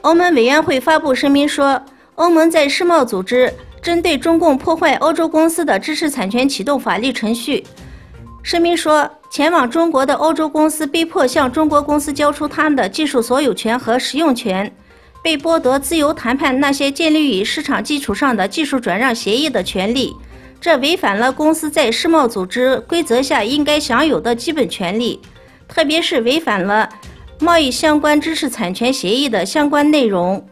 欧盟委员会发布声明说，欧盟在世贸组织针对中共破坏欧洲公司的知识产权启动法律程序。声明说，前往中国的欧洲公司被迫向中国公司交出他们的技术所有权和使用权，被剥夺自由谈判那些建立于市场基础上的技术转让协议的权利，这违反了公司在世贸组织规则下应该享有的基本权利，特别是违反了贸易相关知识产权协议的相关内容。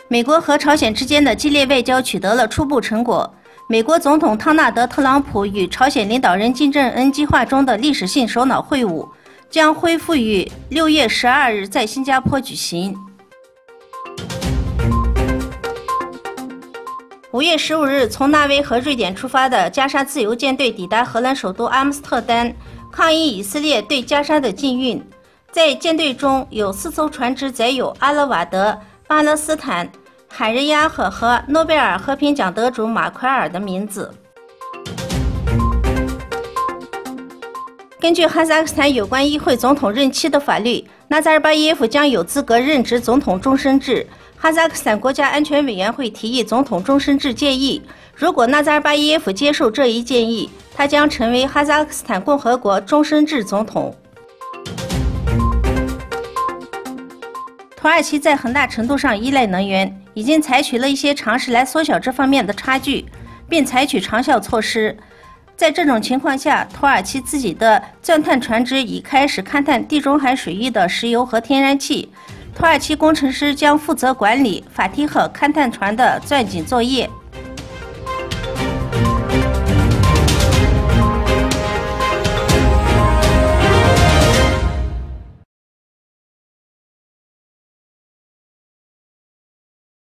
美国和朝鲜之间的激烈外交取得了初步成果。美国总统汤纳德·特朗普与朝鲜领导人金正恩计划中的历史性首脑会晤将恢复于6月12日在新加坡举行。5月15日，从纳威和瑞典出发的加沙自由舰队抵达荷兰首都阿姆斯特丹，抗议以色列对加沙的禁运。在舰队中有4艘船只载有阿勒瓦德、巴勒斯坦、海日亚赫和诺贝尔和平奖得主马奎尔的名字。根据哈萨克斯坦有关议会总统任期的法律，纳扎尔巴耶夫将有资格任职总统终身制。哈萨克斯坦国家安全委员会提议总统终身制建议，如果纳扎尔巴耶夫接受这一建议，他将成为哈萨克斯坦共和国终身制总统。土耳其在很大程度上依赖能源，已经采取了一些尝试来缩小这方面的差距，并采取长效措施。在这种情况下，土耳其自己的钻探船只已开始勘探地中海水域的石油和天然气。土耳其工程师将负责管理法提赫勘探船的钻井作业。